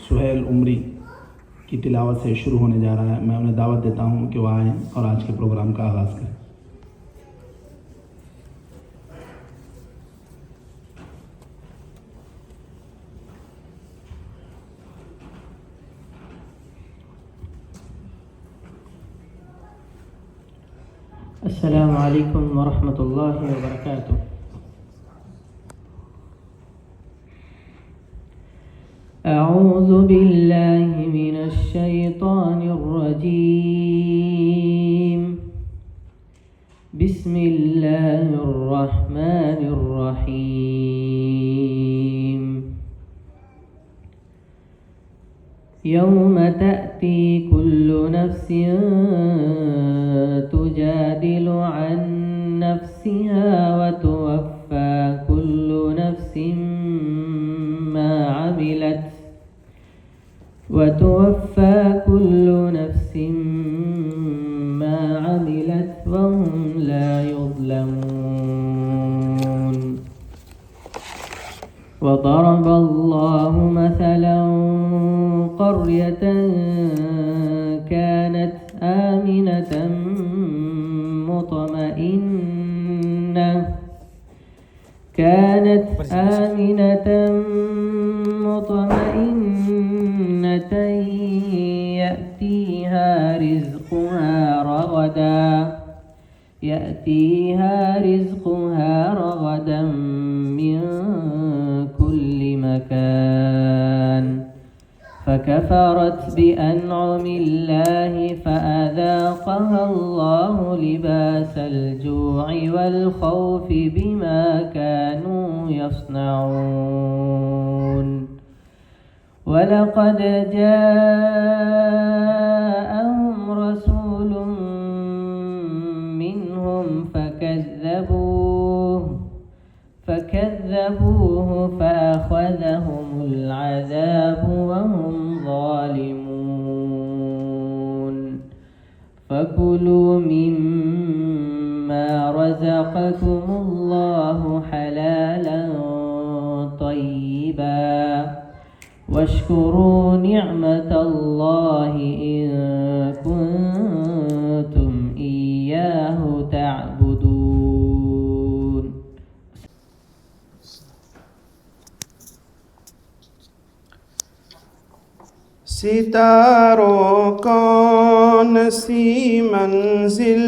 سہیل عمری کی تلاوت سے شروع ہونے جا رہا ہے. میں انہیں دعوت دیتا ہوں کہ وہ آئیں اور آج کے پروگرام کا آغاز کریں. السلام علیکم ورحمۃ اللہ وبرکاتہ. اعوذ باللہ من الشیطان الرجیم. بسم اللہ الرحمن الرحیم. یوم تأتی کل نفس تجادل عن نفسها وتوفى كل نفس ما عملت وهم لا يظلمون. وضرب الله مثلا قرية كانت آمنة مطمئنة يأتيها رزقها رغدا من كل مكان فكفرت بأنعم الله فأذاقها الله لباس الجوع والخوف بما كانوا يصنعون. ولقد جاءهم رسول منهم فكذبوه فأخذهم العذاب وهم ظالمون. فكلوا مما رزقكم الله حلالا طيبا واشكروا نعمة الله إن كنتم إياه تعبدون. ستاروں کون سی منزل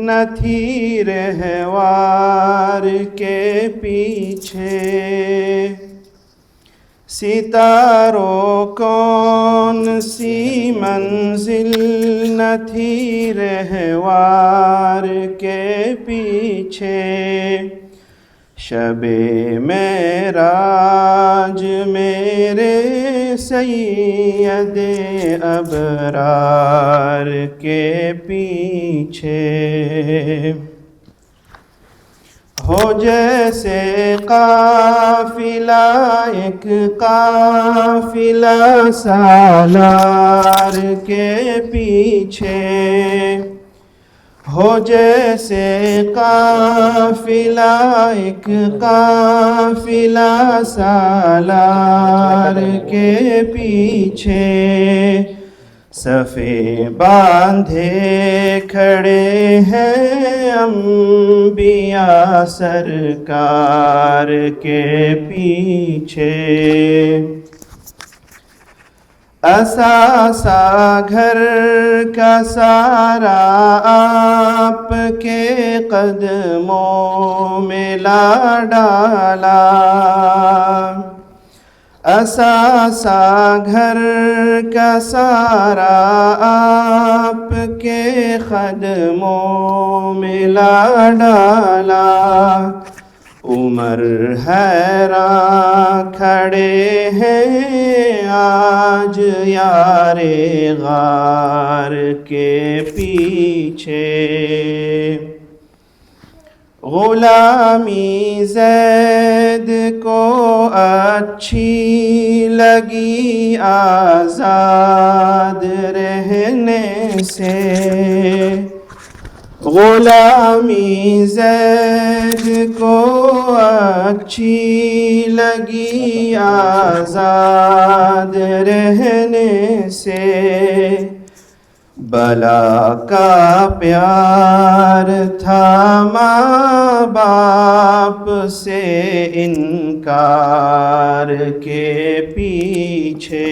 نہ تھی رہوار کے پیچھے. ستاروں کون سی منزل نہ تھی رہوار کے پیچھے. شب معراج میرے سید ابرار کے پیچھے. ہو جیسے قافلہ ایک قافلہ سالار کے پیچھے. ہو جیسے قافلہ ایک قافلہ سالار کے پیچھے. صفے باندھے کھڑے ہیں انبیاء سرکار کے پیچھے. اثاثہ گھر کا سارا آپ کے قدموں میں لا ڈالا. اثاثہ گھر کا سارا آپ کے قدموں میں لا ڈالا. عمر حیراں کھڑے ہیں آج یار غار کے پیچھے. غلامی زید کو اچھی لگی آزاد رہنے سے. غلامی زید کو اچھی لگی آزاد رہنے سے، بلا کا پیار تھا ماں باپ سے انکار کے پیچھے،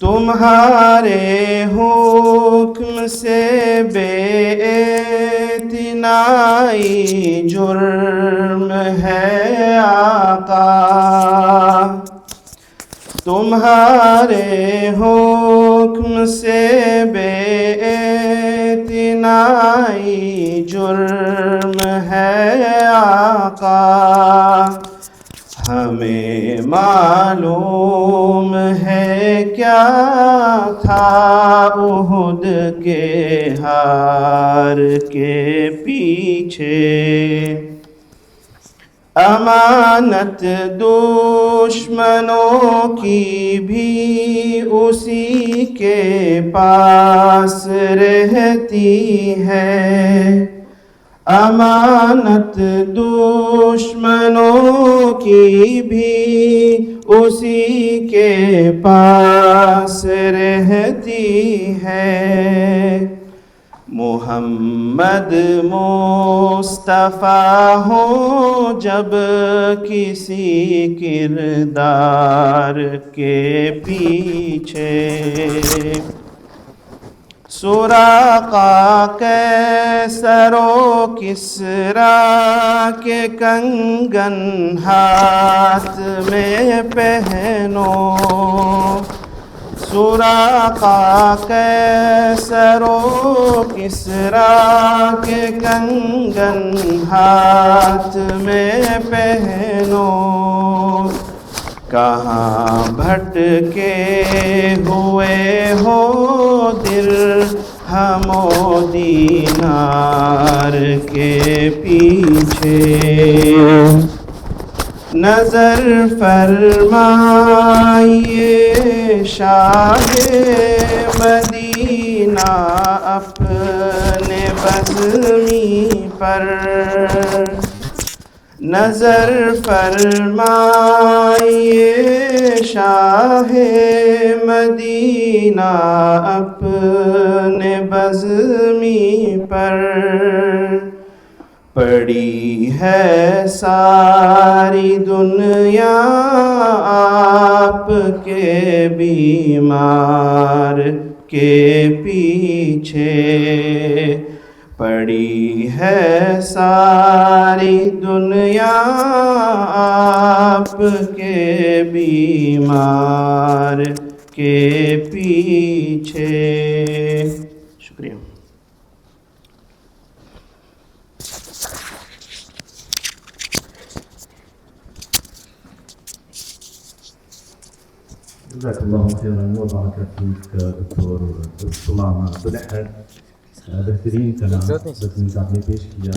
تمہارے حکم سے بے اعتنائی جرم ہے آقا، تمہارے حکم سے بے اعتنائی جرم ہے آقا، ہمیں معلوم ہے کیا تھا احد کے ہار کے پیچھے، امانت دشمنوں کی بھی اسی کے پاس رہتی ہے، امانت دشمنوں کی بھی اسی کے پاس رہتی ہے، محمد مصطفیٰ ہو جب کسی کردار کے پیچھے، سراقہ قیصر و کسریٰ کے کنگن ہاتھ میں پہنو، سراقہ قیصر و کسریٰ کے کنگن ہاتھ میں پہنو، کہاں بھٹکے ہوئے ہو درہم و دینار کے پیچھے، نظر فرمائیے شاہ مدینہ اپنے بزمی پر، نظر فرمائیے شاہ مدینہ اپنے بزمی پر، پڑی ہے ساری دنیا آپ کے بیمار کے پیچھے، پڑی ہے ساری دنیا آپ کے بیمار کے پیچھے۔ شکریہ۔ جزاك الله خيرا وبارك فيك دكتور ثمامة بلحر، بہترین کلام بزمی صاحب نے پیش کیا۔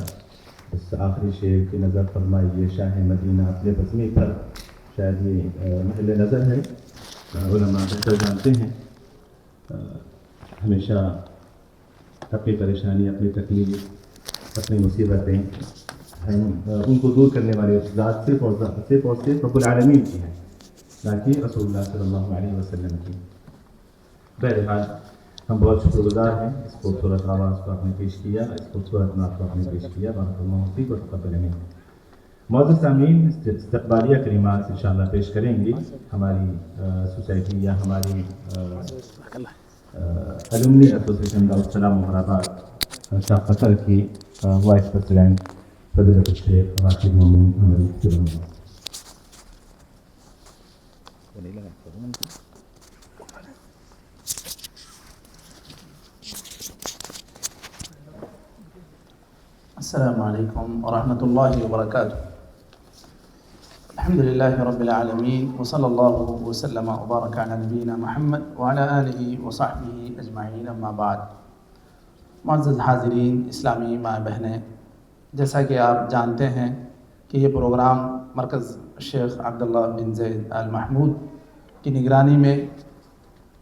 اس آخری شعر کی نظر فرمائیے شاہ مدینہ اپنے بزمی پر، شاید یہ محل نظر ہے، علماء بہتر جانتے ہیں، ہمیشہ اپنی پریشانی، اپنی تکلیف، اپنی مصیبتیں ان کو دور کرنے والے ذات صرف اور صرف رب العالمین کی ہیں، نہ کہ رسول اللہ صلی اللہ علیہ وسلم کی۔ بہرحال ہم بہت شکر گزار ہیں، اس خوبصورت آواز کو آپ نے پیش کیا، اس خوبصورت نعت کو آپ نے پیش کیا، بارک اللہ فیک و تقبل منکم۔ معزز سامعین، استقبالیہ کلمات انشاءاللہ پیش کریں گے ہماری سوسائٹی یا ہماری الومنی ایسوسیشن دارالسلام مرآباد شاہ قطر کی وائس پریزیڈنٹ فضیلت الشیخ راشد مومن احمد۔ السلام علیکم ورحمۃ اللہ وبرکاتہ۔ الحمد للہ رب العالمین وصلی اللہ وسلم وبارک علی نبینا محمد وعلی آلہ وصحبہ اجمعین، اما بعد۔ معزز حاضرین، اسلامی ماں بہنیں، جیسا کہ آپ جانتے ہیں کہ یہ پروگرام مرکز شیخ عبداللہ بن زید آل محمود کی نگرانی میں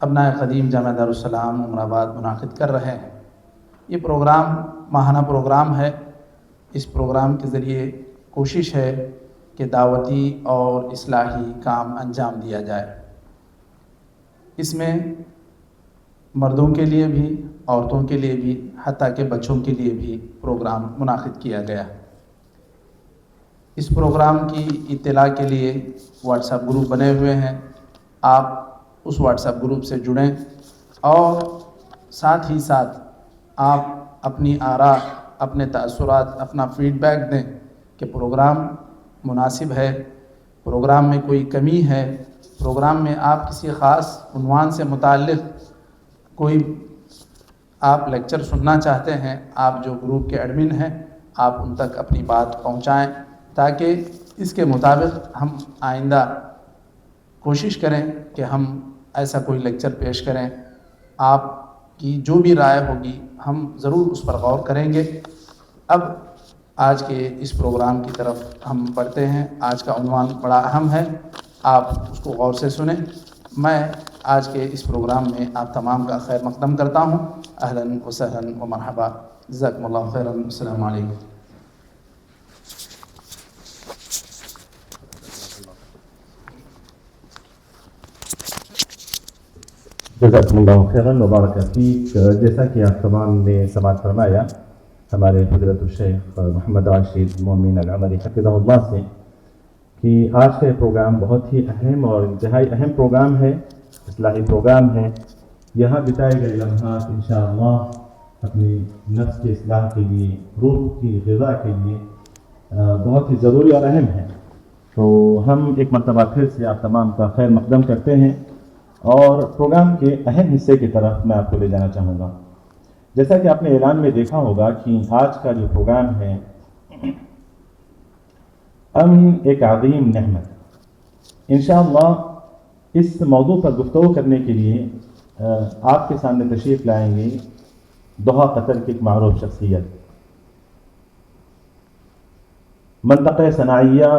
ابنائے قدیم جامعہ دارالسلام عمر آباد منعقد کر رہے ہیں۔ یہ پروگرام ماہانہ پروگرام ہے. اس پروگرام کے ذریعے کوشش ہے کہ دعوتی اور اصلاحی کام انجام دیا جائے. اس میں مردوں کے لیے بھی، عورتوں کے لیے بھی، حتیٰ کہ بچوں کے لیے بھی پروگرام منعقد کیا گیا. اس پروگرام کی اطلاع کے لیے واٹس ایپ گروپ بنے ہوئے ہیں. آپ اس واٹس ایپ گروپ سے جڑیں اور ساتھ ہی ساتھ آپ اپنی آراء، اپنے تاثرات، اپنا فیڈ بیک دیں کہ پروگرام مناسب ہے، پروگرام میں کوئی کمی ہے، پروگرام میں آپ کسی خاص عنوان سے متعلق کوئی آپ لیکچر سننا چاہتے ہیں. آپ جو گروپ کے ایڈمن ہیں آپ ان تک اپنی بات پہنچائیں تاکہ اس کے مطابق ہم آئندہ کوشش کریں کہ ہم ایسا کوئی لیکچر پیش کریں. آپ کی جو بھی رائے ہوگی ہم ضرور اس پر غور کریں گے. اب آج کے اس پروگرام کی طرف ہم بڑھتے ہیں. آج کا عنوان بڑا اہم ہے، آپ اس کو غور سے سنیں. میں آج کے اس پروگرام میں آپ تمام کا خیر مقدم کرتا ہوں. اہلاً و سہلاً و مرحبا. جزاکم اللہ خیراً. السلام علیکم. جزاکم اللہ خیراً و بارک فیک. جیسا کہ آپ تمام نے سماعت فرمایا ہمارے حضرت الشیخ محمد راشد مومن العمری حفظہ اللہ سے کہ آج کا یہ پروگرام بہت ہی اہم اور انتہائی اہم پروگرام ہے، اصلاحی پروگرام ہے. یہاں بتائے گئے لمحات انشاءاللہ اپنی نفس کی اصلاح کے لیے، روح کی غذا کے لیے بہت ہی ضروری اور اہم ہے. تو ہم ایک مرتبہ پھر سے آپ تمام کا خیر مقدم کرتے ہیں اور پروگرام کے اہم حصے کی طرف میں آپ کو لے جانا چاہوں گا. جیسا کہ آپ نے اعلان میں دیکھا ہوگا کہ آج کا جو پروگرام ہے امن ایک عظیم نعمت. انشاءاللہ اس موضوع پر گفتگو کرنے کے لیے آپ کے سامنے تشریف لائیں گے دوحہ قطر کی ایک معروف شخصیت، منطقہ صنعیہ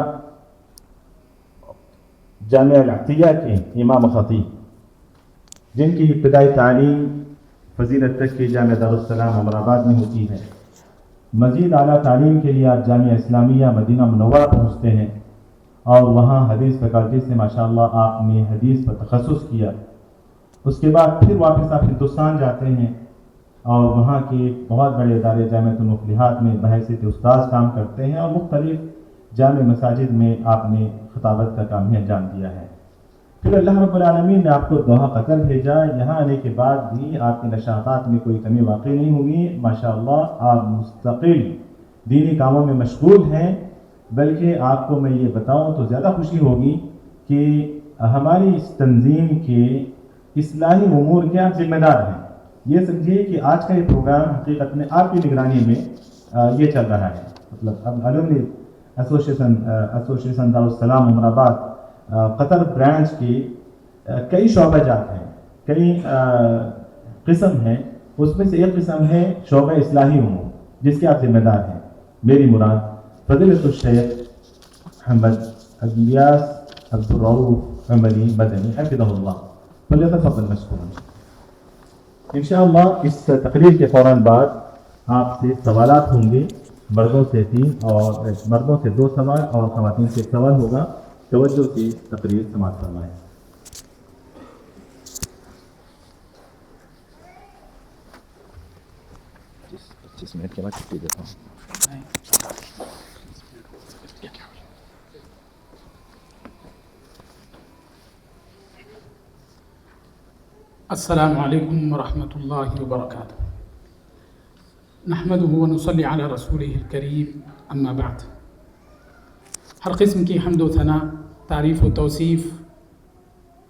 جامعہ العطیہ کے امام خطیب، جن کی ابتدائی تعلیم فضیلت تک کی جامعہ دارالسلام عمر آباد میں ہوتی ہے. مزید اعلیٰ تعلیم کے لیے آپ جامعہ اسلامیہ مدینہ منورہ پہنچتے ہیں اور وہاں حدیث فیکلٹی سے ماشاءاللہ آپ نے حدیث پر تخصص کیا. اس کے بعد پھر واپس آپ ہندوستان جاتے ہیں اور وہاں کے بہت بڑے ادارے جامعۃ المفلحات میں بحیثیت استاذ کام کرتے ہیں اور مختلف جامع مساجد میں آپ نے خطابت کا کام بھی انجام دیا ہے. پھر اللہ رب العالمین نے آپ کو دوحہ قطر بھیجا. یہاں آنے کے بعد بھی آپ کے نشاطات میں کوئی کمی واقع نہیں ہوگی. ماشاءاللہ آپ مستقل دینی کاموں میں مشغول ہیں. بلکہ آپ کو میں یہ بتاؤں تو زیادہ خوشی ہوگی کہ ہماری اس تنظیم کے اصلاحی امور کے آپ ذمہ دار ہیں. یہ سمجھیے کہ آج کا یہ پروگرام حقیقت میں آپ کی نگرانی میں یہ چل رہا ہے. مطلب اب الومنی ایسوسیشن دارالسلام عمر آباد قطر برانچ کی کئی شعبہ جات ہیں، کئی قسم ہیں. اس میں سے ایک قسم ہے شعبہ اصلاحی امور جس کے آپ ذمہ دار ہیں. میری مراد فضیلت الشیخ محمد الیاس عبدالرؤوف عمری مدنی حفظہ اللہ. فلیتفضل مشکورا. انشاءاللہ اس تقریر کے فوراً بعد آپ سے سوالات ہوں گے. مردوں سے 3 اور مردوں سے 2 سوال اور خواتین سے 1 سوال ہوگا. توجہ سے تقریر سماعت فرمائیں. منٹ کے بعد چھٹی دیتا ہوں. السلام علیکم ورحمۃ اللہ وبرکاتہ. نحمده ونصلی علی رسولہ الکریم. اما بعد. ہر قسم کی حمد و ثنا، تعریف و توصیف،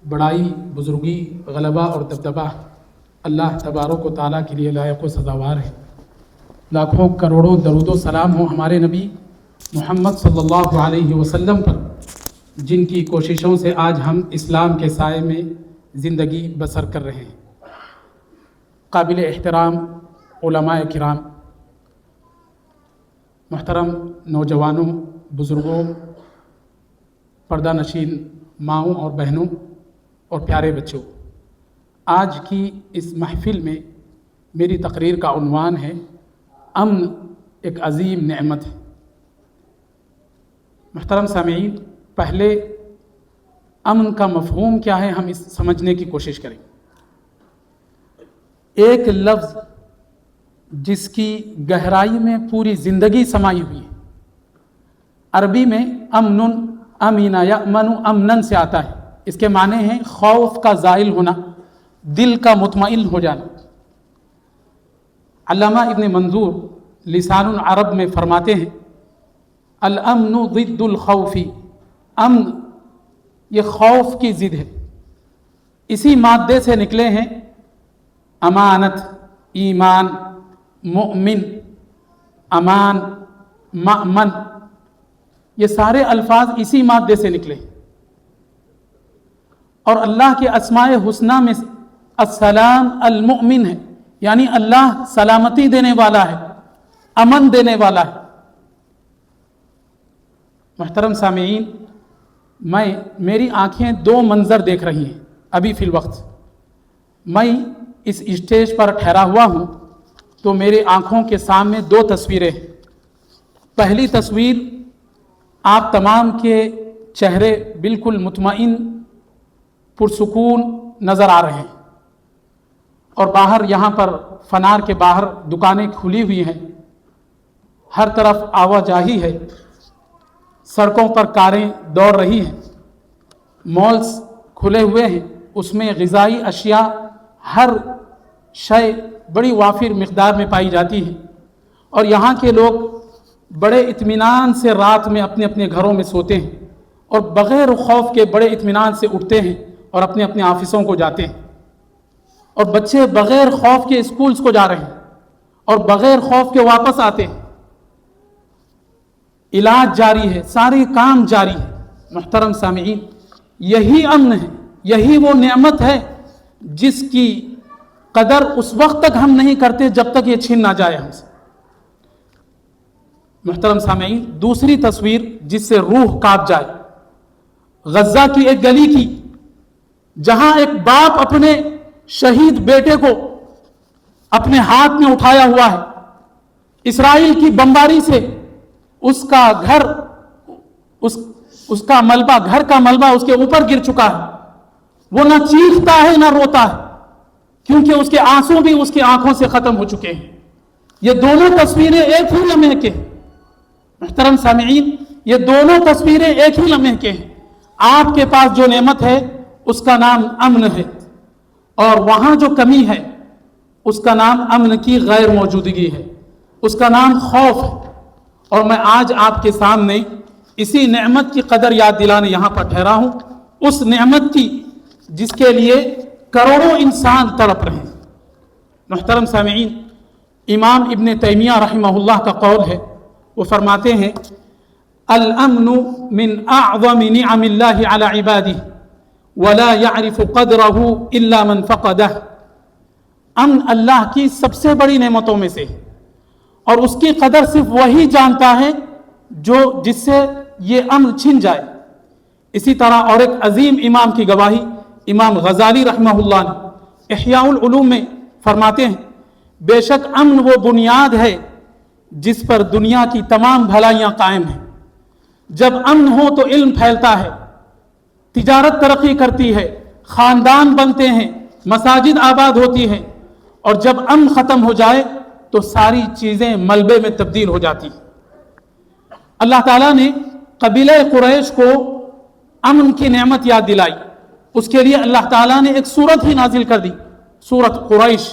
بڑائی، بزرگی، غلبہ اور دبدبہ اللہ تبارک و تعالیٰ کے لیے لائق و سزاوار ہے. لاکھوں کروڑوں درود و سلام ہو ہمارے نبی محمد صلی اللہ علیہ وسلم پر، جن کی کوششوں سے آج ہم اسلام کے سائے میں زندگی بسر کر رہے ہیں. قابل احترام علماء کرام، محترم نوجوانوں، بزرگوں، پردہ نشین ماؤں اور بہنوں اور پیارے بچوں، آج کی اس محفل میں میری تقریر کا عنوان ہے امن ایک عظیم نعمت ہے۔ محترم سامعین، پہلے امن کا مفہوم کیا ہے ہم اس سمجھنے کی کوشش کریں۔ ایک لفظ جس کی گہرائی میں پوری زندگی سمائی ہوئی ہے، عربی میں امن، امین یأمن امنن سے آتا ہے۔ اس کے معنی ہیں خوف کا زائل ہونا، دل کا مطمئن ہو جانا۔ علامہ ابن منظور لسان العرب میں فرماتے ہیں الامن ضد الخوف، امن یہ خوف کی ضد ہے۔ اسی مادے سے نکلے ہیں امانت، ایمان، مؤمن، امان، مأمن، یہ سارے الفاظ اسی مادے سے نکلے۔ اور اللہ کے اسماء حسنہ میں السلام المؤمن ہے، یعنی اللہ سلامتی دینے والا ہے، امن دینے والا ہے۔ محترم سامعین، میری آنکھیں دو منظر دیکھ رہی ہیں ابھی فی الوقت۔ میں اس اسٹیج پر ٹھہرا ہوا ہوں تو میرے آنکھوں کے سامنے دو تصویریں ہیں۔ پہلی تصویر، آپ تمام کے چہرے بالکل مطمئن، پرسکون نظر آ رہے ہیں، اور باہر یہاں پر فنار کے باہر دکانیں کھلی ہوئی ہیں، ہر طرف آواجاہی ہے، سڑکوں پر کاریں دوڑ رہی ہیں، مالز کھلے ہوئے ہیں، اس میں غذائی اشیاء ہر شے بڑی وافر مقدار میں پائی جاتی ہے، اور یہاں کے لوگ بڑے اطمینان سے رات میں اپنے اپنے گھروں میں سوتے ہیں، اور بغیر خوف کے بڑے اطمینان سے اٹھتے ہیں اور اپنے اپنے آفسوں کو جاتے ہیں، اور بچے بغیر خوف کے اسکولز کو جا رہے ہیں اور بغیر خوف کے واپس آتے ہیں۔ علاج جاری ہے، سارے کام جاری ہے۔ محترم سامعین، یہی امن ہے، یہی وہ نعمت ہے جس کی قدر اس وقت تک ہم نہیں کرتے جب تک یہ چھین نہ جائے ہم سے۔ محترم سامعین، دوسری تصویر جس سے روح کانپ جائے، غزہ کی ایک گلی کی، جہاں ایک باپ اپنے شہید بیٹے کو اپنے ہاتھ میں اٹھایا ہوا ہے۔ اسرائیل کی بمباری سے اس کا گھر، اس کا ملبہ، گھر کا ملبہ اس کے اوپر گر چکا ہے۔ وہ نہ چیختا ہے نہ روتا ہے، کیونکہ اس کے آنسو بھی اس کی آنکھوں سے ختم ہو چکے ہیں۔ یہ دونوں تصویریں ایک ہی لمحے کے ہیں۔ محترم سامعین، یہ دونوں تصویریں ایک ہی لمحے کے ہیں۔ آپ کے پاس جو نعمت ہے اس کا نام امن ہے، اور وہاں جو کمی ہے اس کا نام امن کی غیر موجودگی ہے، اس کا نام خوف ہے۔ اور میں آج آپ کے سامنے اسی نعمت کی قدر یاد دلانے یہاں پر ٹھہرا ہوں، اس نعمت کی جس کے لیے کروڑوں انسان تڑپ رہے ہیں۔ محترم سامعین، امام ابن تیمیہ رحمہ اللہ کا قول ہے، وہ فرماتے ہیں الامن من اعظم نعم اللہ علی عبادہ ولا يعرف قدره الا من فقده۔ امن اللہ کی سب سے بڑی نعمتوں میں سے ہے، اور اس کی قدر صرف وہی جانتا ہے جس سے یہ امن چھن جائے۔ اسی طرح اور ایک عظیم امام کی گواہی امام غزالی رحمہ اللہ نے احیاء العلوم میں فرماتے ہیں بے شک امن وہ بنیاد ہے جس پر دنیا کی تمام بھلائیاں قائم ہیں۔ جب امن ہو تو علم پھیلتا ہے، تجارت ترقی کرتی ہے، خاندان بنتے ہیں، مساجد آباد ہوتی ہیں، اور جب امن ختم ہو جائے تو ساری چیزیں ملبے میں تبدیل ہو جاتی ہیں۔ اللہ تعالیٰ نے قبیلہ قریش کو امن کی نعمت یاد دلائی، اس کے لیے اللہ تعالیٰ نے ایک سورت ہی نازل کر دی، سورت قریش۔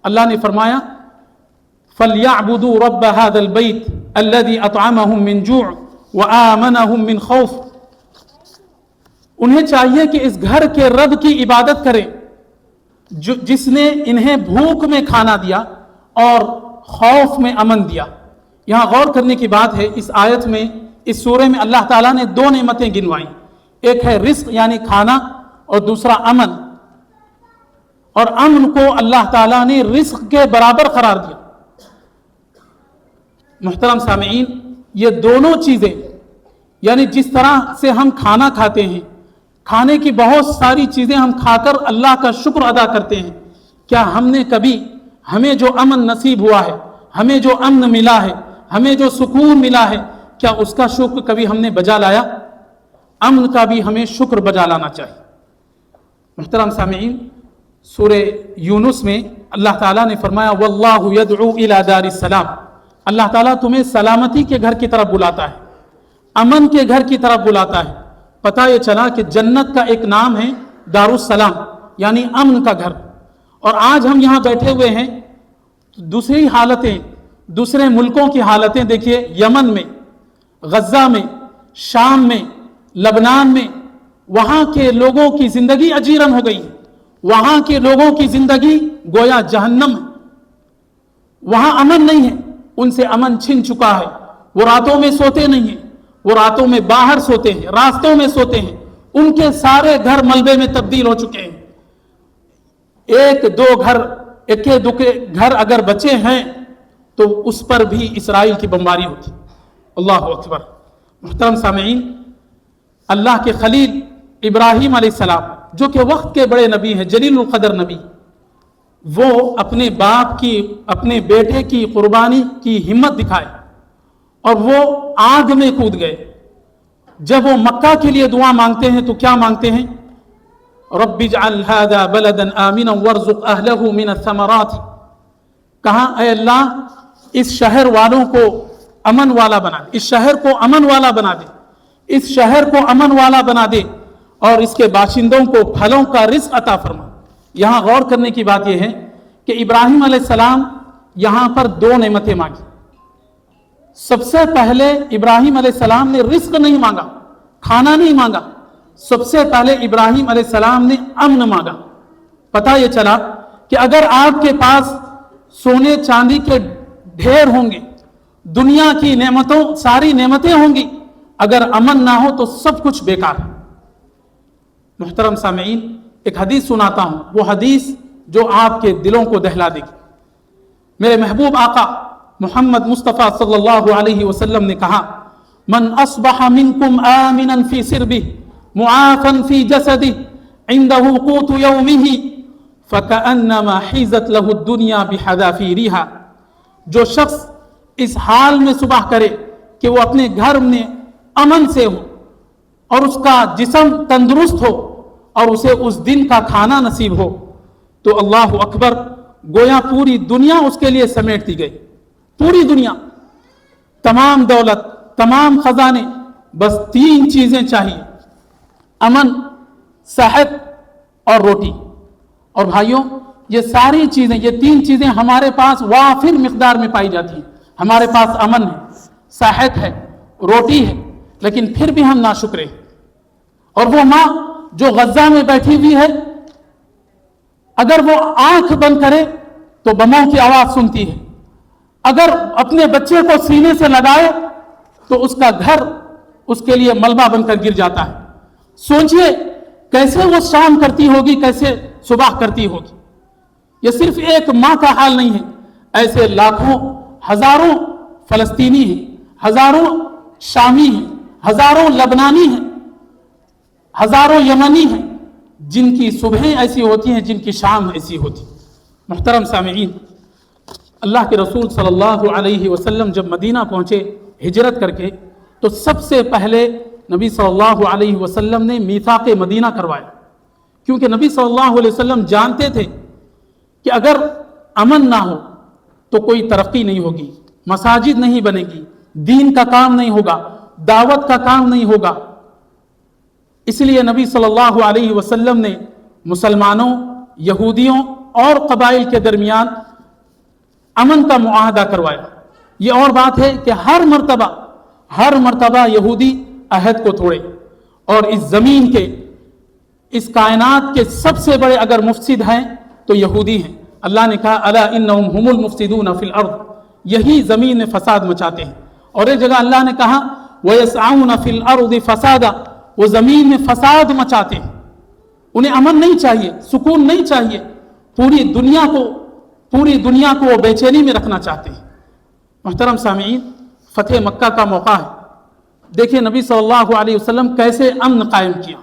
اللہ نے فرمایا فَلْيَعْبُدُوا رَبَّ هَذَا الْبَيْتِ الَّذِي أَطْعَمَهُم مِّن جُوعٍ وَآمَنَهُم مِّن خَوْفٍ۔ انہیں چاہیے کہ اس گھر کے رب کی عبادت کریں جس نے انہیں بھوک میں کھانا دیا اور خوف میں امن دیا۔ یہاں غور کرنے کی بات ہے، اس آیت میں، اس سورہ میں اللہ تعالیٰ نے دو نعمتیں گنوائیں، ایک ہے رزق یعنی کھانا، اور دوسرا امن۔ اور امن کو اللہ تعالیٰ نے رزق کے برابر قرار دیا۔ محترم سامعین، یہ دونوں چیزیں، یعنی جس طرح سے ہم کھانا کھاتے ہیں، کھانے کی بہت ساری چیزیں ہم کھا کر اللہ کا شکر ادا کرتے ہیں، کیا ہم نے کبھی ہمیں جو امن نصیب ہوا ہے، ہمیں جو امن ملا ہے، ہمیں جو سکون ملا ہے، کیا اس کا شکر کبھی ہم نے بجا لایا؟ امن کا بھی ہمیں شکر بجا لانا چاہیے۔ محترم سامعین، سورہ یونس میں اللہ تعالیٰ نے فرمایا واللہ یدعو الی دار السلام، اللہ تعالیٰ تمہیں سلامتی کے گھر کی طرف بلاتا ہے، امن کے گھر کی طرف بلاتا ہے۔ پتہ یہ چلا کہ جنت کا ایک نام ہے دار السلام، یعنی امن کا گھر۔ اور آج ہم یہاں بیٹھے ہوئے ہیں، دوسری حالتیں، دوسرے ملکوں کی حالتیں دیکھیے، یمن میں، غزہ میں، شام میں، لبنان میں، وہاں کے لوگوں کی زندگی اجیرن ہو گئی ہے، وہاں کے لوگوں کی زندگی گویا جہنم ہے، وہاں امن نہیں ہے، ان سے امن چھن چکا ہے، وہ راتوں میں سوتے نہیں ہیں، وہ راتوں میں باہر سوتے ہیں، راستوں میں سوتے ہیں، ان کے سارے گھر ملبے میں تبدیل ہو چکے ہیں۔ ایک دو گھر، اکے دکے گھر اگر بچے ہیں تو اس پر بھی اسرائیل کی بمباری ہوتی۔ اللہ اکبر۔ محترم سامعین، اللہ کے خلیل ابراہیم علیہ السلام جو کہ وقت کے بڑے نبی ہیں، جلیل القدر نبی، وہ اپنے باپ کی، اپنے بیٹے کی قربانی کی ہمت دکھائے اور وہ آگ میں کود گئے۔ جب وہ مکہ کے لیے دعا مانگتے ہیں تو کیا مانگتے ہیں؟ رب اجعل هذا بلدا آمنا وارزق اہلہ من الثمرات، کہاں اے اللہ اس شہر والوں کو امن والا بنا دے، اس شہر کو امن والا بنا دے، اس شہر کو امن والا بنا دے اور اس کے باشندوں کو پھلوں کا رزق عطا فرما۔ یہاں غور کرنے کی بات یہ ہے کہ ابراہیم علیہ السلام یہاں پر دو نعمتیں مانگی۔ سب سے پہلے ابراہیم علیہ السلام نے رزق نہیں مانگا، کھانا نہیں مانگا، سب سے پہلے ابراہیم علیہ السلام نے امن مانگا۔ پتہ یہ چلا کہ اگر آپ کے پاس سونے چاندی کے ڈھیر ہوں گے، دنیا کی نعمتوں، ساری نعمتیں ہوں گی، اگر امن نہ ہو تو سب کچھ بیکار ہے۔ محترم سامعین، ایک حدیث سناتا ہوں، وہ حدیث جو آپ کے دلوں کو دہلا دے گی۔ میرے محبوب آقا محمد مصطفیٰ صلی اللہ علیہ وسلم نے کہا من اصبح منکم آمنا فی سربہ معافا فی جسدہ عنده قوت یومہ فکأنما حیزت لہ الدنیا بحذافیرہا، جو شخص اس حال میں صبح کرے کہ وہ اپنے گھر میں امن سے ہو اور اس کا جسم تندرست ہو اور اسے اس دن کا کھانا نصیب ہو، تو اللہ اکبر، گویا پوری دنیا اس کے لیے سمیٹ دی گئی، پوری دنیا، تمام دولت، تمام خزانے، بس تین چیزیں چاہیے، امن، صحت اور روٹی۔ اور بھائیوں، یہ ساری چیزیں، یہ تین چیزیں ہمارے پاس وافر مقدار میں پائی جاتی ہیں۔ ہمارے پاس امن ہے، صحت ہے، روٹی ہے، لیکن پھر بھی ہم ناشکرے ہیں۔ اور وہ ماں جو غزہ میں بیٹھی ہوئی ہے، اگر وہ آنکھ بند کرے تو بموں کی آواز سنتی ہے، اگر اپنے بچے کو سینے سے لگائے تو اس کا گھر اس کے لیے ملبہ بن کر گر جاتا ہے۔ سوچئے کیسے وہ شام کرتی ہوگی، کیسے صبح کرتی ہوگی۔ یہ صرف ایک ماں کا حال نہیں ہے، ایسے لاکھوں، ہزاروں فلسطینی ہیں، ہزاروں شامی ہیں، ہزاروں لبنانی ہیں، ہزاروں یمنی ہیں، جن کی صبحیں ایسی ہوتی ہیں، جن کی شام ایسی ہوتی۔ محترم سامعین، اللہ کے رسول صلی اللہ علیہ وسلم جب مدینہ پہنچے ہجرت کر کے، تو سب سے پہلے نبی صلی اللہ علیہ وسلم نے میثاق مدینہ کروایا، کیونکہ نبی صلی اللہ علیہ وسلم جانتے تھے کہ اگر امن نہ ہو تو کوئی ترقی نہیں ہوگی، مساجد نہیں بنے گی، دین کا کام نہیں ہوگا، دعوت کا کام نہیں ہوگا۔ اس لیے نبی صلی اللہ علیہ وسلم نے مسلمانوں، یہودیوں اور قبائل کے درمیان امن کا معاہدہ کروایا۔ یہ اور بات ہے کہ ہر مرتبہ یہودی عہد کو توڑے، اور اس زمین کے، اس کائنات کے سب سے بڑے اگر مفسد ہیں تو یہودی ہیں۔ اللہ نے کہا الا انہم هم المفسدون فی الارض، یہی زمین میں فساد مچاتے ہیں۔ اور ایک جگہ اللہ نے کہا وَيَسْعَوْنَ فِي الْأَرْضِ فَسَادًا، وہ زمین میں فساد مچاتے ہیں۔ انہیں امن نہیں چاہیے، سکون نہیں چاہیے، پوری دنیا کو وہ بے چینی میں رکھنا چاہتے ہیں۔ محترم سامعین، فتح مکہ کا موقع ہے، دیکھیں نبی صلی اللہ علیہ وسلم کیسے امن قائم کیا۔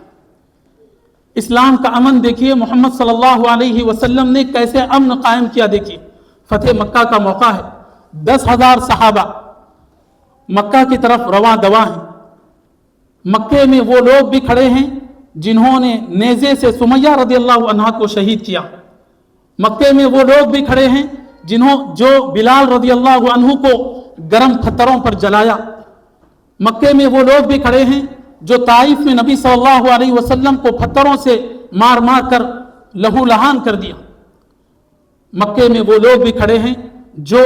اسلام کا امن دیکھیے، محمد صلی اللہ علیہ وسلم نے کیسے امن قائم کیا، دیکھیے فتح مکہ کا موقع ہے، 10,000 صحابہ مکہ کی طرف رواں دواں ہیں۔ مکے میں وہ لوگ بھی کھڑے ہیں جنہوں نے نیزے سے سمیہ رضی اللہ عنہا کو شہید کیا۔ مکے میں وہ لوگ بھی کھڑے ہیں جو بلال رضی اللہ عنہ کو گرم پتھروں پر جلایا۔ مکے میں وہ لوگ بھی کھڑے ہیں جو طائف میں نبی صلی اللہ علیہ وسلم کو پتھروں سے مار مار کر لہو لہان کر دیا۔ مکے میں وہ لوگ بھی کھڑے ہیں جو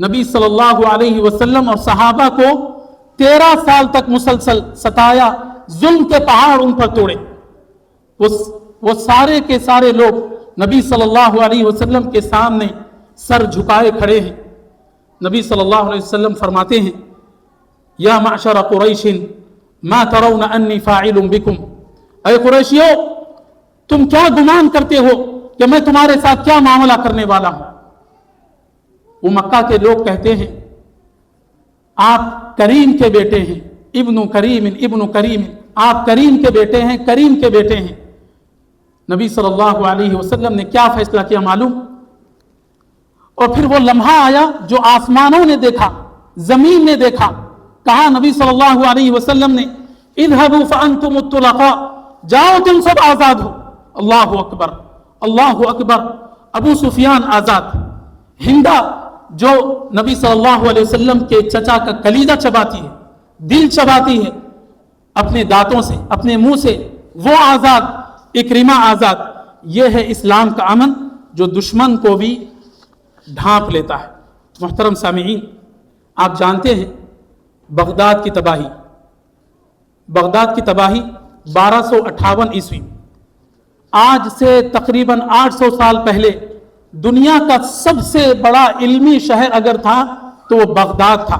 نبی صلی اللہ علیہ وسلم اور صحابہ کو 13 سال تک مسلسل ستایا، ظلم کے پہاڑ ان پر توڑے۔ وہ سارے کے سارے لوگ نبی صلی اللہ علیہ وسلم کے سامنے سر جھکائے کھڑے ہیں۔ نبی صلی اللہ علیہ وسلم فرماتے ہیں، یا معشر قریش ما ترون انی فاعل بکم، اے قریشیو تم کیا گمان کرتے ہو کہ میں تمہارے ساتھ کیا معاملہ کرنے والا ہوں؟ وہ مکہ کے لوگ کہتے ہیں آپ کریم کے بیٹے ہیں، ابن کریم، آپ کریم کے بیٹے ہیں، کریم کے بیٹے ہیں۔ نبی صلی اللہ علیہ وسلم نے کیا فیصلہ کیا معلوم؟ اور پھر وہ لمحہ آیا جو آسمانوں نے دیکھا، زمین نے دیکھا، کہا نبی صلی اللہ علیہ وسلم نے اذهبوا فانتم الطلقاء، جاؤ تم سب آزاد ہو۔ اللہ اکبر، اللہ اکبر۔ ابو سفیان آزاد، ہندا جو نبی صلی اللہ علیہ وسلم کے چچا کا کلیجہ چباتی ہے، دل چباتی ہے اپنے دانتوں سے، اپنے منہ سے، وہ آزاد، اکرمہ آزاد۔ یہ ہے اسلام کا امن جو دشمن کو بھی ڈھانپ لیتا ہے۔ محترم سامعین، آپ جانتے ہیں بغداد کی تباہی، بغداد کی تباہی 1258 عیسوی، آج سے تقریباً 800 سال پہلے دنیا کا سب سے بڑا علمی شہر اگر تھا تو وہ بغداد تھا۔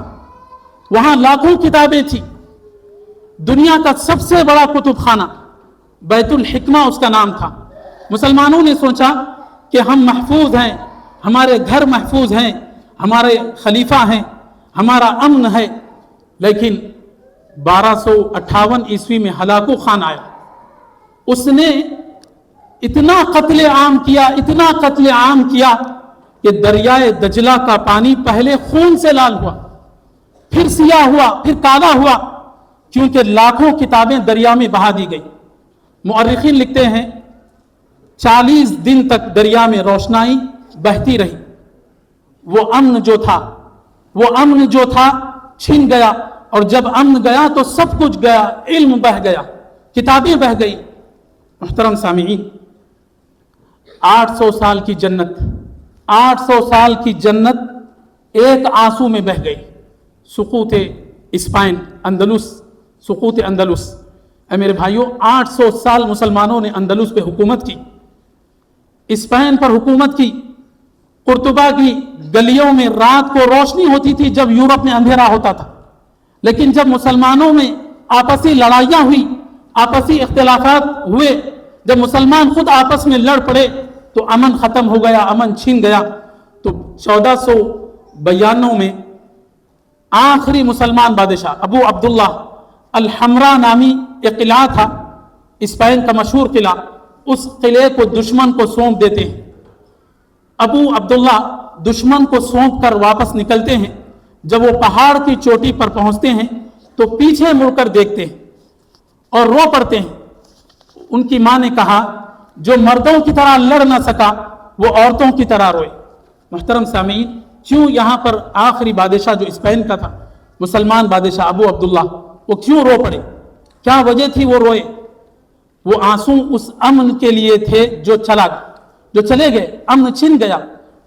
وہاں لاکھوں کتابیں تھیں۔ دنیا کا سب سے بڑا کتب خانہ بیت الحکمہ اس کا نام تھا۔ مسلمانوں نے سوچا کہ ہم محفوظ ہیں، ہمارے گھر محفوظ ہیں، ہمارے خلیفہ ہیں، ہمارا امن ہے، لیکن 1258 عیسوی میں ہلاکو خان آیا۔ اس نے اتنا قتل عام کیا، اتنا قتل عام کیا کہ دریائے دجلہ کا پانی پہلے خون سے لال ہوا، پھر سیاہ ہوا، پھر کالا ہوا، کیونکہ لاکھوں کتابیں دریا میں بہا دی گئی۔ مؤرخین لکھتے ہیں 40 دن تک دریا میں روشنائی بہتی رہی۔ وہ امن جو تھا چھن گیا، اور جب امن گیا تو سب کچھ گیا، علم بہہ گیا، کتابیں بہہ گئی۔ محترم سامعین، 800 سال کی جنت، 800 سال کی جنت ایک آنسو میں بہہ گئی۔ سقوط اسپین، سقوط اندلس۔ اے میرے بھائیوں، 800 سال مسلمانوں نے اندلس پہ حکومت کی، اسپین پر حکومت کی۔ قرطبہ کی گلیوں میں رات کو روشنی ہوتی تھی جب یورپ میں اندھیرا ہوتا تھا، لیکن جب مسلمانوں میں آپسی لڑائیاں ہوئی، آپسی اختلافات ہوئے، جب مسلمان خود آپس میں لڑ پڑے تو امن ختم ہو گیا، امن چھن گیا۔ تو 1492 میں آخری مسلمان بادشاہ ابو عبداللہ الحمرا نامی ایک قلعہ تھا، اسپین کا مشہور قلعہ، اس قلعے کو دشمن کو سونپ دیتے ہیں۔ ابو عبداللہ دشمن کو سونپ کر واپس نکلتے ہیں۔ جب وہ پہاڑ کی چوٹی پر پہنچتے ہیں تو پیچھے مڑ کر دیکھتے ہیں اور رو پڑتے ہیں۔ ان کی ماں نے کہا جو مردوں کی طرح لڑ نہ سکا وہ عورتوں کی طرح روئے۔ محترم سامعین، کیوں یہاں پر آخری بادشاہ جو اسپین کا تھا، مسلمان بادشاہ ابو عبداللہ، وہ کیوں رو پڑے؟ کیا وجہ تھی وہ روئے؟ وہ آنسو اس امن کے لیے تھے جو چلے گئے، امن چھن گیا،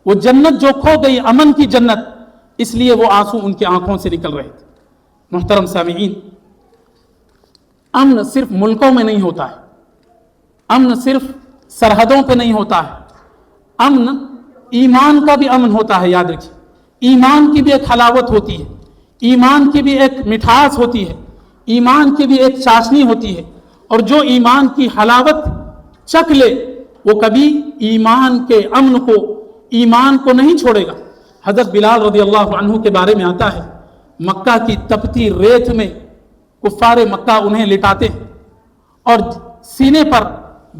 وہ جنت جو کھو گئی، امن کی جنت، اس لیے وہ آنسو ان کی آنکھوں سے نکل رہے تھے۔ محترم سامعین، امن صرف ملکوں میں نہیں ہوتا ہے، امن صرف سرحدوں پہ نہیں ہوتا ہے، امن ایمان کا بھی امن ہوتا ہے۔ یاد رکھیے، ایمان کی بھی ایک حلاوت ہوتی ہے، ایمان کی بھی ایک مٹھاس ہوتی ہے، ایمان کی بھی ایک چاشنی ہوتی ہے، اور جو ایمان کی حلاوت چکھ لے وہ کبھی ایمان کے امن کو، ایمان کو نہیں چھوڑے گا۔ حضرت بلال رضی اللہ عنہ کے بارے میں آتا ہے، مکہ کی تپتی ریت میں کفار مکہ انہیں لٹاتے ہیں اور سینے پر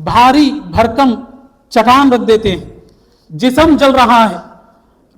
بھاری بھرکم چٹان رکھ دیتے ہیں، جسم جل رہا ہے،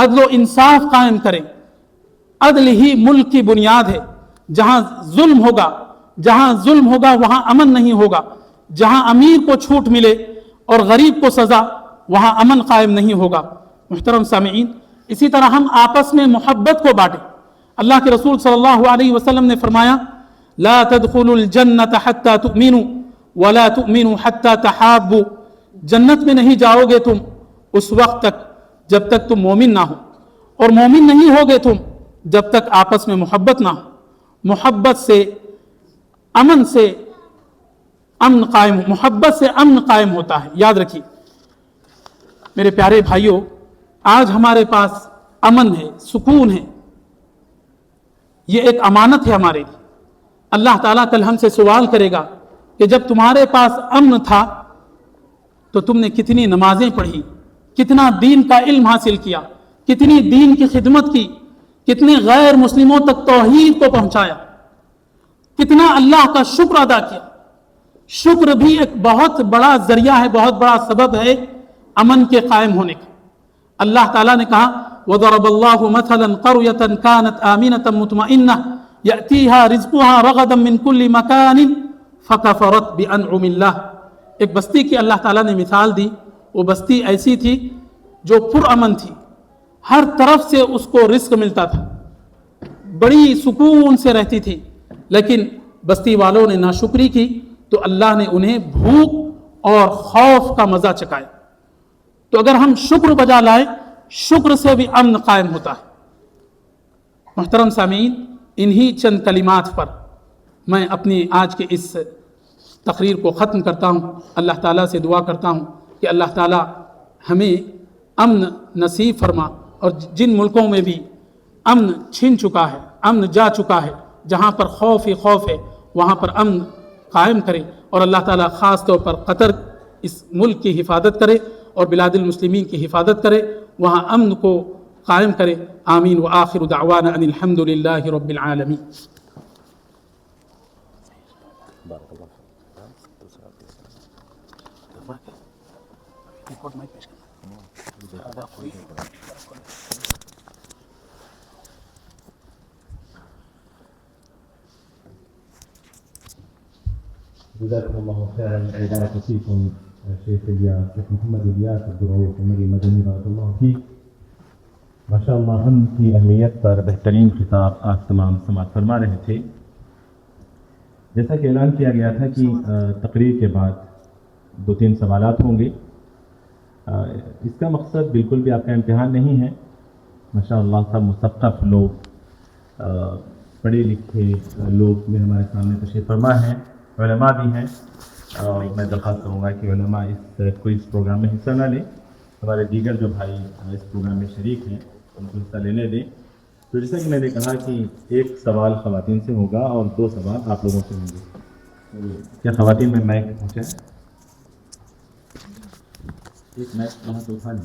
عدل و انصاف قائم کریں. عدل ہی ملک کی بنیاد ہے. جہاں ظلم ہوگا وہاں امن نہیں ہوگا. جہاں امیر کو چھوٹ ملے اور غریب کو سزا وہاں امن قائم نہیں ہوگا. محترم سامعین، اسی طرح ہم آپس میں محبت کو بانٹیں. اللہ کے رسول صلی اللہ علیہ وسلم نے فرمایا لا تدخلوا الجنة حتى تؤمنوا ولا تؤمنوا حتى تحابوا. جنت میں نہیں جاؤ گے تم اس وقت تک جب تک تم مومن نہ ہو، اور مومن نہیں ہوگے تم جب تک آپس میں محبت نہ ہو. محبت سے امن قائم ہوتا ہے. یاد رکھیے میرے پیارے بھائیوں، آج ہمارے پاس امن ہے، سکون ہے. یہ ایک امانت ہے ہمارے لیے. اللہ تعالیٰ کل ہم سے سوال کرے گا کہ جب تمہارے پاس امن تھا تو تم نے کتنی نمازیں پڑھی، کتنا دین کا علم حاصل کیا، کتنی دین کی خدمت کی، کتنے غیر مسلموں تک توحید کو پہنچایا، کتنا اللہ کا شکر ادا کیا. شکر بھی ایک بہت بڑا ذریعہ ہے، بہت بڑا سبب ہے امن کے قائم ہونے کا. اللہ تعالیٰ نے کہا وَضَرَبَ اللَّهُ مَثَلًا قَرْيَةً كَانَتْ آمِنَةً مُطْمَئِنَّةً يَأْتِيهَا رِزْقُهَا رَغَدًا مِّن كُلِّ مَكَانٍ فَكَفَرَتْ بِأَنْعُمِ اللَّهِ. ایک بستی کی اللہ تعالیٰ نے مثال دی. وہ بستی ایسی تھی جو پرامن تھی، ہر طرف سے اس کو رزق ملتا تھا، بڑی سکون سے رہتی تھی. لیکن بستی والوں نے ناشکری کی تو اللہ نے انہیں بھوک اور خوف کا مزہ چکھایا. تو اگر ہم شکر بجا لائیں، شکر سے بھی امن قائم ہوتا ہے. محترم سامعین، انہی چند کلمات پر میں اپنی آج کے اس تقریر کو ختم کرتا ہوں. اللہ تعالیٰ سے دعا کرتا ہوں کہ اللہ تعالیٰ ہمیں امن نصیب فرما، اور جن ملکوں میں بھی امن چھن چکا ہے، امن جا چکا ہے، جہاں پر خوف ہی خوف ہے، وہاں پر امن قائم کرے. اور اللہ تعالیٰ خاص طور پر قطر اس ملک کی حفاظت کرے اور بلاد المسلمین کی حفاظت کرے، وہاں امن کو قائم کرے. آمین. وآخر دعوانا ان الحمد للہ رب العالمین. جزاكم الله خيرا وبارك فيكم شيخ الياس، شيخ محمد الياس الدرويش عمري مدني بارك الله فيك. ماشاء اللہ ہم کی اہمیت پر بہترین خطاب آپ تمام سماعت فرما رہے تھے. جیسا کہ اعلان کیا گیا تھا کہ تقریر کے بعد 2-3 سوالات ہوں گے. اس کا مقصد بالکل بھی آپ کا امتحان نہیں ہے. ماشاء اللہ سب مثقف لوگ، پڑھے لکھے لوگ میں ہمارے سامنے تشریف فرما ہیں، علماء بھی ہیں، اور میں درخواست کروں گا کہ علماء اس کوئز پروگرام میں حصہ نہ لیں. ہمارے دیگر جو بھائی اس پروگرام میں شریک ہیں ان کو حصہ لینے دیں. تو جیسا کہ میں نے کہا کہ 1 سوال خواتین سے ہوگا اور 2 سوال آپ لوگوں سے ہوں گے. کیا خواتین میں مائک پہنچا ہے؟ ایک مائک وہاں سے اٹھا لیں.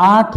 8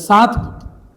7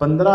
15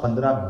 15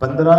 15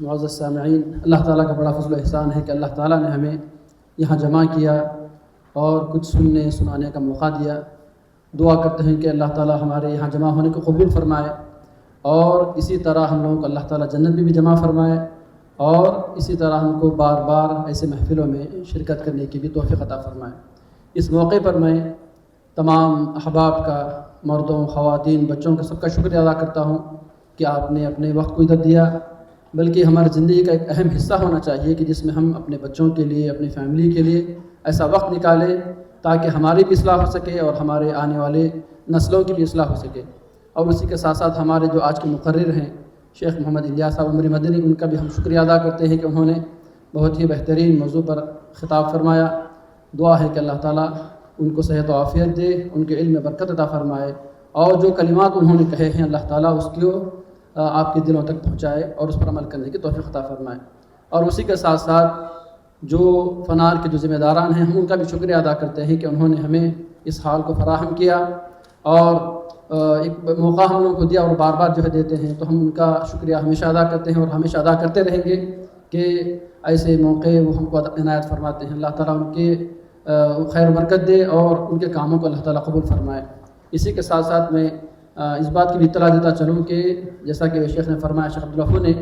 معزز سامعین، اللہ تعالیٰ کا بڑا فضل و احسان ہے کہ اللہ تعالیٰ نے ہمیں یہاں جمع کیا اور کچھ سننے سنانے کا موقع دیا۔ دعا کرتے ہیں کہ اللہ تعالیٰ ہمارے یہاں جمع ہونے کو قبول فرمائے، اور اسی طرح ہم لوگوں کو اللہ تعالیٰ جنت میں بھی جمع فرمائے، اور اسی طرح ہم کو بار بار ایسے محفلوں میں شرکت کرنے کی بھی توفیق عطا فرمائے۔ اس موقع پر میں تمام احباب کا، مردوں، خواتین، بچوں کا، سب کا شکریہ ادا کرتا ہوں کہ آپ نے اپنے وقت کو ادھر دیا، بلکہ ہماری زندگی کا ایک اہم حصہ ہونا چاہیے کہ جس میں ہم اپنے بچوں کے لیے، اپنی فیملی کے لیے ایسا وقت نکالیں تاکہ ہماری بھی اصلاح ہو سکے اور ہمارے آنے والے نسلوں کی بھی اصلاح ہو سکے۔ اور اسی کے ساتھ ساتھ ہمارے جو آج کے مقرر ہیں شیخ محمد الیاس صاحب عمری مدنی، ان کا بھی ہم شکریہ ادا کرتے ہیں کہ انہوں نے بہت ہی بہترین موضوع پر خطاب فرمایا۔ دعا ہے کہ اللہ تعالیٰ ان کو صحت و عافیت دے، ان کے علم میں برکت عطا فرمائے، اور جو کلمات انہوں نے کہے ہیں اللہ تعالیٰ اس کو آپ کے دلوں تک پہنچائے اور اس پر عمل کرنے کی توفیق عطا فرمائے۔ اور اسی کے ساتھ ساتھ جو فنار کے جو ذمہ داران ہیں، ہم ان کا بھی شکریہ ادا کرتے ہیں کہ انہوں نے ہمیں اس حال کو فراہم کیا اور ایک موقع ہم لوگوں کو دیا، اور بار بار جو ہے دیتے ہیں، تو ہم ان کا شکریہ ہمیشہ ادا کرتے ہیں اور ہمیشہ ادا کرتے رہیں گے کہ ایسے موقع وہ ہم کو عنایت فرماتے ہیں۔ اللہ تعالیٰ ان کے خیر و برکت دے اور ان کے کاموں کو اللہ تعالیٰ قبول فرمائے۔ اسی کے ساتھ ساتھ میں اس بات کی بھی اطلاع دیتا چلوں کہ جیسا کہ شیخ نے فرمایا، شیخ عبدالغفور نے،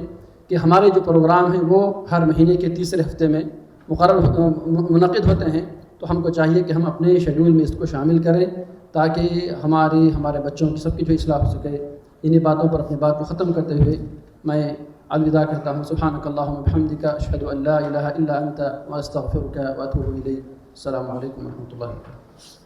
کہ ہمارے جو پروگرام ہیں وہ ہر مہینے کے تیسرے ہفتے میں منعقد ہوتے ہیں، تو ہم کو چاہیے کہ ہم اپنے شیڈول میں اس کو شامل کریں تاکہ ہمارے بچوں کی سب کی جو اصلاح ہو سکے۔ انہی باتوں پر اپنی بات کو ختم کرتے ہوئے میں الوداع کرتا ہوں۔ سبحانک اللہم و بحمدک، اشہد ان لا الہ الا انت، واستغفرک واتوب الیک۔ السلام علیکم ورحمۃ اللہ وبرکاتہ۔